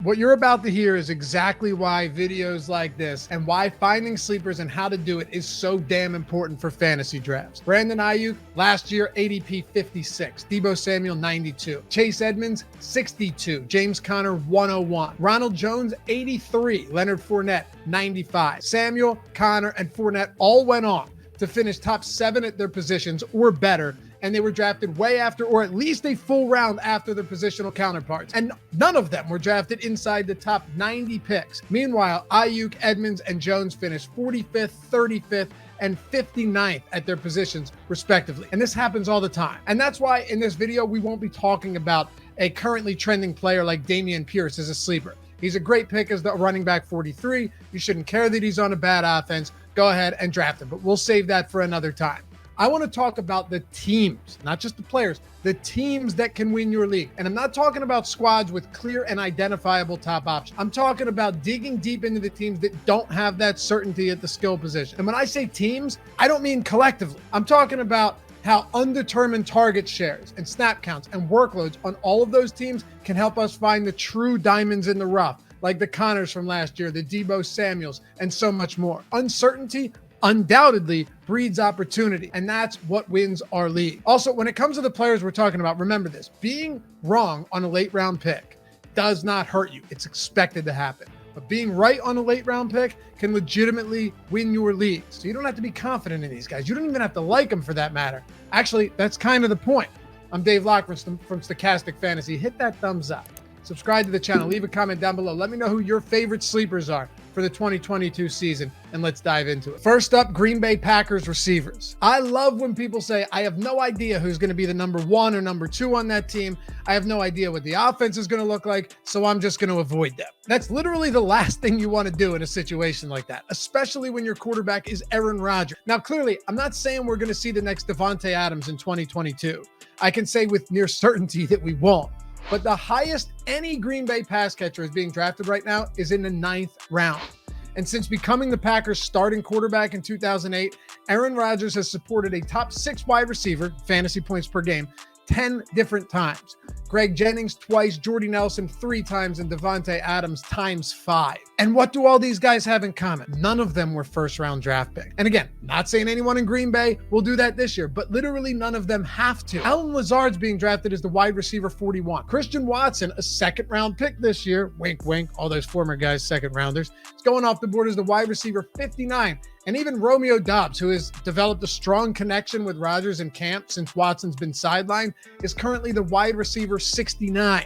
What you're about to hear is exactly why videos like this and why finding sleepers and how to do it is so damn important for fantasy drafts. Brandon Ayuk, last year, ADP 56. Deebo Samuel, 92. Chase Edmonds, 62. James Conner, 101. Ronald Jones, 83. Leonard Fournette, 95. Samuel, Conner, and Fournette all went on to finish top 7 at their positions or better, and they were drafted way after, or at least a full round after their positional counterparts. And none of them were drafted inside the top 90 picks. Meanwhile, Ayuk, Edmonds, and Jones finished 45th, 35th, and 59th at their positions, respectively. And this happens all the time. And that's why in this video, we won't be talking about a currently trending player like Dameon Pierce as a sleeper. He's a great pick as the running back 43. You shouldn't care that he's on a bad offense. Go ahead and draft him, but we'll save that for another time. I want to talk about the teams, not just the players, the teams that can win your league. And I'm not talking about squads with clear and identifiable top options. I'm talking about digging deep into the teams that don't have that certainty at the skill position. And when I say teams, I don't mean collectively. I'm talking about how undetermined target shares and snap counts and workloads on all of those teams can help us find the true diamonds in the rough, like the Connors from last year, the Deebo Samuels, and so much more. Uncertainty undoubtedly breeds opportunity, and that's what wins our league. Also, when it comes to the players we're talking about, remember this: being wrong on a late round pick does not hurt you. It's expected to happen. But being right on a late round pick can legitimately win your league. So you don't have to be confident in these guys. You don't even have to like them for that matter. Actually, that's kind of the point. I'm Dave Loughran from Stokastic Fantasy. Hit that thumbs up. Subscribe to the channel. Leave a comment down below. Let me know who your favorite sleepers are for the 2022 season, and let's dive into it. First up, Green Bay Packers receivers. I love when people say, I have no idea who's going to be the number 1 or number 2 on that team. I have no idea what the offense is going to look like, so I'm just going to avoid them. That's literally the last thing you want to do in a situation like that, especially when your quarterback is Aaron Rodgers. Now, clearly, I'm not saying we're going to see the next Davante Adams in 2022. I can say with near certainty that we won't. But the highest any Green Bay pass catcher is being drafted right now is in the 9th round. And since becoming the Packers' starting quarterback in 2008, Aaron Rodgers has supported a top 6 wide receiver, fantasy points per game, 10 different times. Greg Jennings twice, Jordy Nelson 3 times, and Davante Adams times 5. And what do all these guys have in common? None of them were first-round draft picks. And again, not saying anyone in Green Bay will do that this year, but literally none of them have to. Allen Lazard's being drafted as the wide receiver 41. Christian Watson, a second-round pick this year, wink, wink, all those former guys, second-rounders, is going off the board as the wide receiver 59. And even Romeo Doubs, who has developed a strong connection with Rodgers in camp since Watson's been sidelined, is currently the wide receiver 69.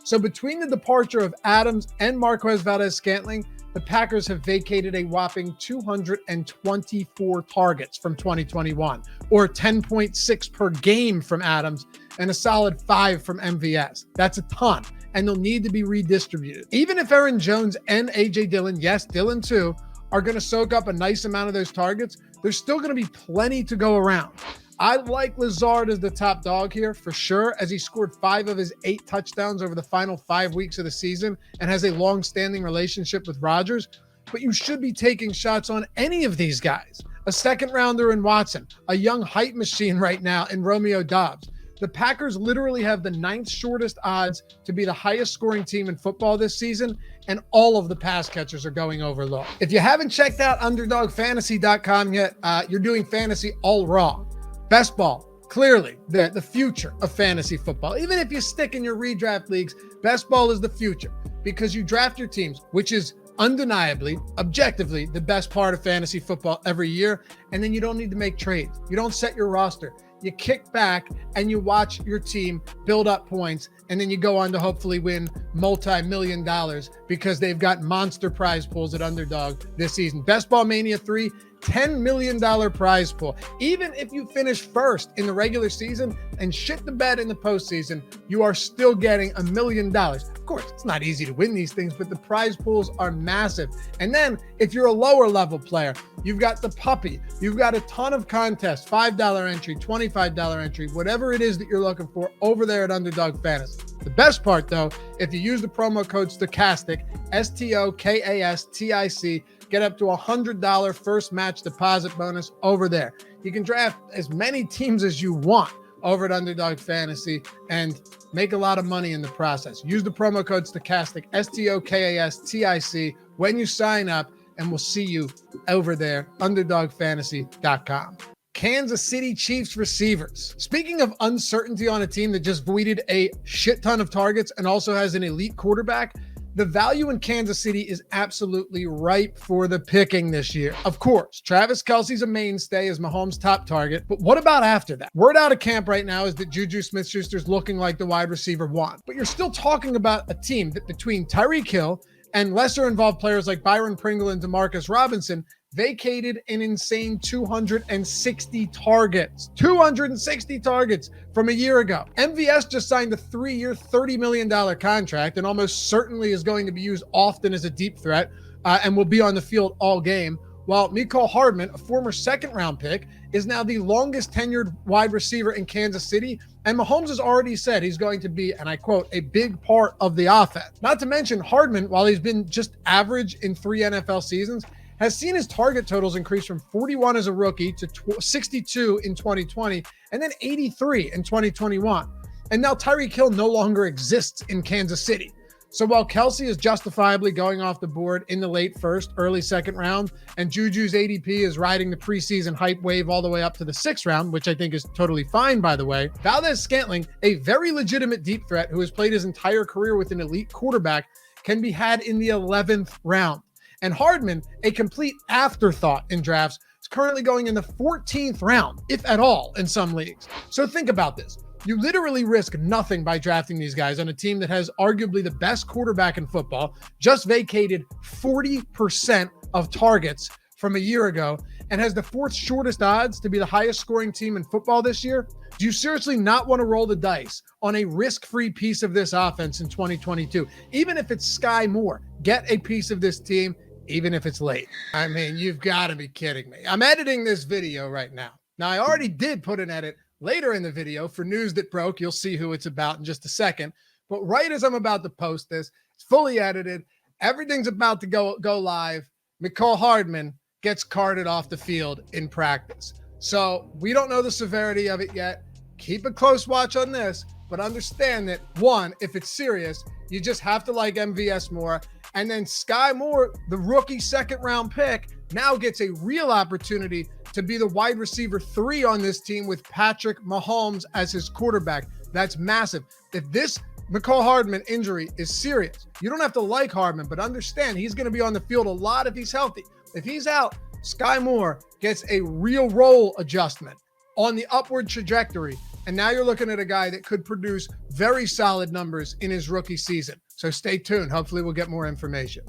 So between the departure of Adams and Marquez Valdes-Scantling, the Packers have vacated a whopping 224 targets from 2021, or 10.6 per game from Adams, and a solid 5 from MVS. That's a ton, and they'll need to be redistributed. Even if Aaron Jones and A.J. Dillon, yes, Dillon too, are going to soak up a nice amount of those targets, there's still going to be plenty to go around. I like Lazard as the top dog here for sure, as he scored 5 of his 8 touchdowns over the final 5 weeks of the season and has a long-standing relationship with Rodgers. But you should be taking shots on any of these guys. A second-rounder in Watson, a young height machine right now in Romeo Doubs. The Packers literally have the 9th shortest odds to be the highest scoring team in football this season, and all of the pass catchers are going over low. If you haven't checked out UnderdogFantasy.com yet, you're doing fantasy all wrong. Best ball, clearly the future of fantasy football. Even if you stick in your redraft leagues, best ball is the future because you draft your teams, which is undeniably, objectively, the best part of fantasy football every year. And then you don't need to make trades. You don't set your roster. You kick back and you watch your team build up points, and then you go on to hopefully win multi-million dollars because they've got monster prize pools at Underdog this season. Best Ball Mania 3, $10 million prize pool. Even if you finish first in the regular season and shit the bed in the postseason, you are still getting $1 million. Of course, it's not easy to win these things, but the prize pools are massive. And then if you're a lower level player, you've got the puppy, you've got a ton of contests, $5 entry, $25 entry, whatever it is that you're looking for over there at Underdog Fantasy. The best part though, if you use the promo code Stokastic, STOKASTIC, get up to a $100 first match deposit bonus over there. You can draft as many teams as you want over at Underdog Fantasy and make a lot of money in the process. Use the promo code Stokastic, Stokastic, when you sign up, and we'll see you over there, underdogfantasy.com. Kansas City Chiefs receivers. Speaking of uncertainty on a team that just voided a shit ton of targets and also has an elite quarterback, the value in Kansas City is absolutely ripe for the picking this year. Of course, Travis Kelce's a mainstay as Mahomes' top target, but what about after that? Word out of camp right now is that Juju Smith-Schuster's looking like the wide receiver one, but you're still talking about a team that between Tyreek Hill and lesser-involved players like Byron Pringle and Demarcus Robinson vacated an insane 260 targets. 260 targets from a year ago. MVS just signed a 3-year, $30 million contract and almost certainly is going to be used often as a deep threat and will be on the field all game, while Mecole Hardman, a former second-round pick, is now the longest tenured wide receiver in Kansas City, and Mahomes has already said he's going to be, and I quote, a big part of the offense. Not to mention Hardman, while he's been just average in 3 NFL seasons, has seen his target totals increase from 41 as a rookie to 62 in 2020, and then 83 in 2021. And now Tyreek Hill no longer exists in Kansas City. So while Kelce is justifiably going off the board in the late first, early second round, and Juju's ADP is riding the preseason hype wave all the way up to the 6th round, which I think is totally fine, by the way, Valdez-Scantling, a very legitimate deep threat who has played his entire career with an elite quarterback, can be had in the 11th round. And Hardman, a complete afterthought in drafts, is currently going in the 14th round, if at all, in some leagues. So think about this. You literally risk nothing by drafting these guys on a team that has arguably the best quarterback in football, just vacated 40% of targets from a year ago, and has the 4th shortest odds to be the highest scoring team in football this year. Do you seriously not want to roll the dice on a risk-free piece of this offense in 2022? Even if it's Sky Moore, get a piece of this team, even if it's late. I mean, you've got to be kidding me. I'm editing this video right now. Now, I already did put an edit later in the video for news that broke. You'll see who it's about in just a second. But right as I'm about to post this, it's fully edited. Everything's about to go live. Mecole Hardman gets carted off the field in practice. So we don't know the severity of it yet. Keep a close watch on this, but understand that, one, if it's serious, you just have to like MVS more. And then Sky Moore, the rookie 2nd round pick, now gets a real opportunity to be the wide receiver 3 on this team with Patrick Mahomes as his quarterback. That's massive. If this Mecole Hardman injury is serious, you don't have to like Hardman, but understand he's going to be on the field a lot if he's healthy. If he's out, Sky Moore gets a real role adjustment on the upward trajectory. And now you're looking at a guy that could produce very solid numbers in his rookie season. So stay tuned. Hopefully we'll get more information.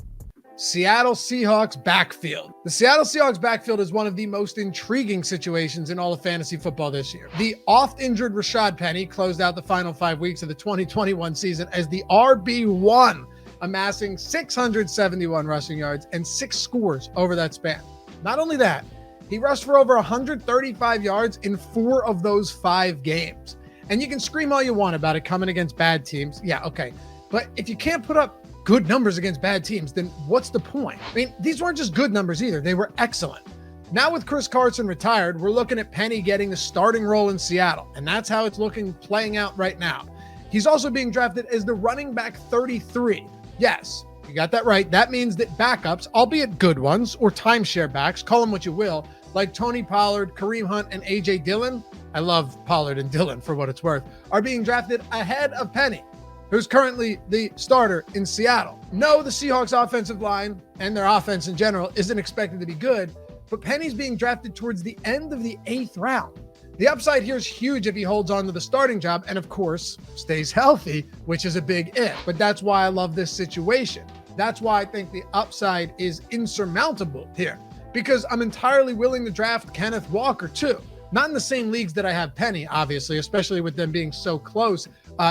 Seattle Seahawks backfield. The Seattle Seahawks backfield is one of the most intriguing situations in all of fantasy football this year. The oft-injured Rashad Penny closed out the final 5 weeks of the 2021 season as the RB1, amassing 671 rushing yards and 6 scores over that span. Not only that, he rushed for over 135 yards in 4 of those 5 games. And you can scream all you want about it coming against bad teams. Yeah, okay. But if you can't put up good numbers against bad teams, then what's the point? I mean, these weren't just good numbers either. They were excellent. Now with Chris Carson retired, we're looking at Penny getting the starting role in Seattle. And that's how it's playing out right now. He's also being drafted as the running back 33. Yes, you got that right. That means that backups, albeit good ones, or timeshare backs, call them what you will, like Tony Pollard, Kareem Hunt, and A.J. Dillon, I love Pollard and Dillon for what it's worth, are being drafted ahead of Penny, who's currently the starter in Seattle. No, the Seahawks offensive line and their offense in general isn't expected to be good, but Penny's being drafted towards the end of the 8th round. The upside here is huge if he holds on to the starting job and, of course, stays healthy, which is a big if. But that's why I love this situation. That's why I think the upside is insurmountable here, because I'm entirely willing to draft Kenneth Walker too. Not in the same leagues that I have Penny, obviously, especially with them being so close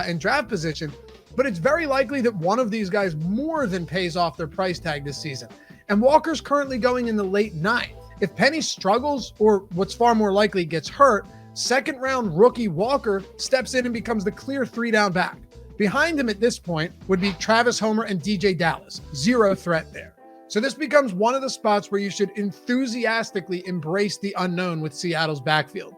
in draft position, but it's very likely that one of these guys more than pays off their price tag this season. And Walker's currently going in the late 9th. If Penny struggles, or what's far more likely gets hurt, 2nd round rookie Walker steps in and becomes the clear 3-down back. Behind him at this point would be Travis Homer and DJ Dallas. Zero threat there. So this becomes one of the spots where you should enthusiastically embrace the unknown with Seattle's backfield.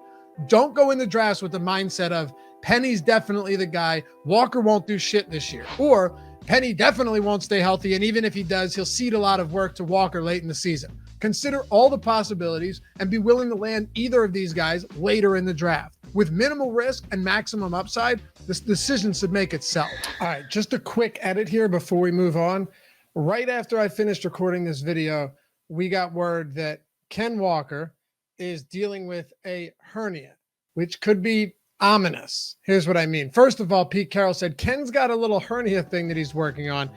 Don't go into drafts with the mindset of Penny's definitely the guy. Walker won't do shit this year. Or Penny definitely won't stay healthy, and even if he does, he'll cede a lot of work to Walker late in the season. Consider all the possibilities and be willing to land either of these guys later in the draft. With minimal risk and maximum upside, this decision should make itself. All right, just a quick edit here before we move on. Right after I finished recording this video, we got word that Ken Walker is dealing with a hernia, which could be ominous. Here's what I mean. First of all, Pete Carroll said Ken's got a little hernia thing that he's working on,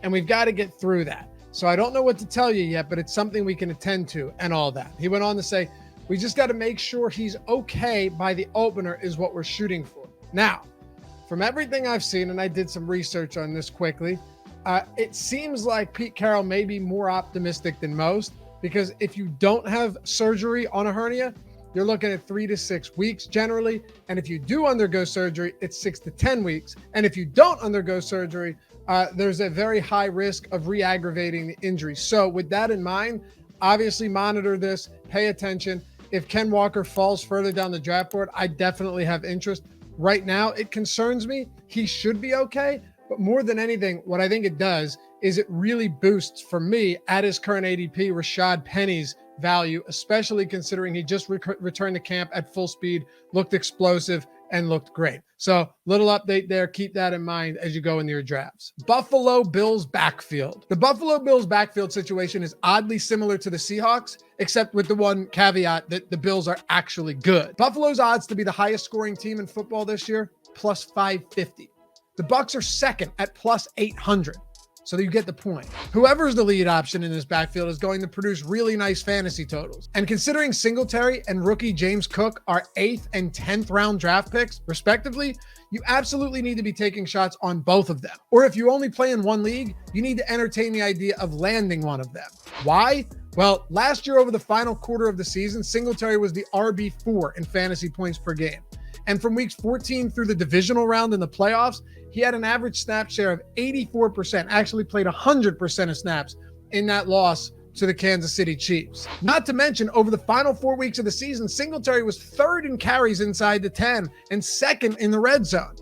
and we've got to get through that. So I don't know what to tell you yet, but it's something we can attend to and all that. He went on to say, we just got to make sure he's okay by the opener is what we're shooting for. Now, from everything I've seen, and I did some research on this quickly, it seems like Pete Carroll may be more optimistic than most, because if you don't have surgery on a hernia, you're looking at 3 to 6 weeks generally. And if you do undergo surgery, it's 6 to 10 weeks. And if you don't undergo surgery, there's a very high risk of re-aggravating the injury. So with that in mind, obviously monitor this, pay attention. If Ken Walker falls further down the draft board, I definitely have interest. Right now, it concerns me. He should be okay. But more than anything, what I think it does is it really boosts, for me, at his current ADP, Rashad Penny's value, especially considering he just returned to camp at full speed, looked explosive, and looked great. So little update there. Keep that in mind as you go into your drafts. Buffalo Bills backfield. The Buffalo Bills backfield situation is oddly similar to the Seahawks, except with the one caveat that the Bills are actually good. Buffalo's odds to be the highest scoring team in football this year, plus 550. The Bucs are second at plus 800. So you get the point. Whoever's the lead option in this backfield is going to produce really nice fantasy totals. And considering Singletary and rookie James Cook are 8th and 10th round draft picks, respectively, you absolutely need to be taking shots on both of them. Or if you only play in one league, you need to entertain the idea of landing one of them. Why? Well, last year over the final quarter of the season, Singletary was the RB4 in fantasy points per game. And from weeks 14 through the divisional round in the playoffs, he had an average snap share of 84%, actually played 100% of snaps in that loss to the Kansas City Chiefs. Not to mention, over the final 4 weeks of the season, Singletary was 3rd in carries inside the 10 and 2nd in the red zone.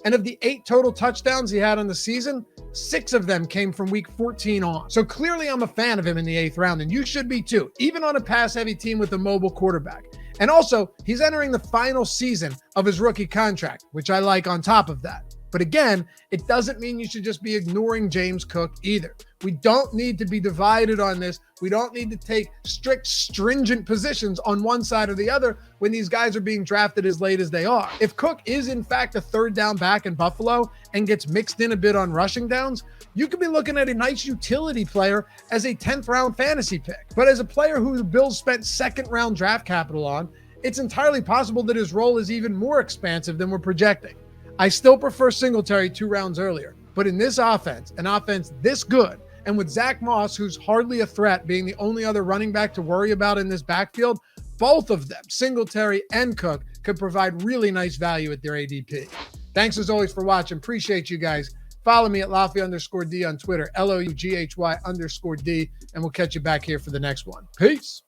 And of the 8 total touchdowns he had on the season, 6 of them came from week 14 on. So clearly I'm a fan of him in the 8th round, and you should be too, even on a pass-heavy team with a mobile quarterback. And also, he's entering the final season of his rookie contract, which I like on top of that. But again, it doesn't mean you should just be ignoring James Cook either. We don't need to be divided on this. We don't need to take strict, stringent positions on one side or the other when these guys are being drafted as late as they are. If Cook is in fact a 3rd down back in Buffalo and gets mixed in a bit on rushing downs, you could be looking at a nice utility player as a 10th round fantasy pick. But as a player who the Bills spent 2nd round draft capital on, it's entirely possible that his role is even more expansive than we're projecting. I still prefer Singletary 2 rounds earlier, but in this offense, an offense this good, and with Zach Moss, who's hardly a threat, being the only other running back to worry about in this backfield, both of them, Singletary and Cook, could provide really nice value at their ADP. Thanks as always for watching. Appreciate you guys. Follow me at Loughran_D on Twitter, LOUGHY_D, and we'll catch you back here for the next one. Peace.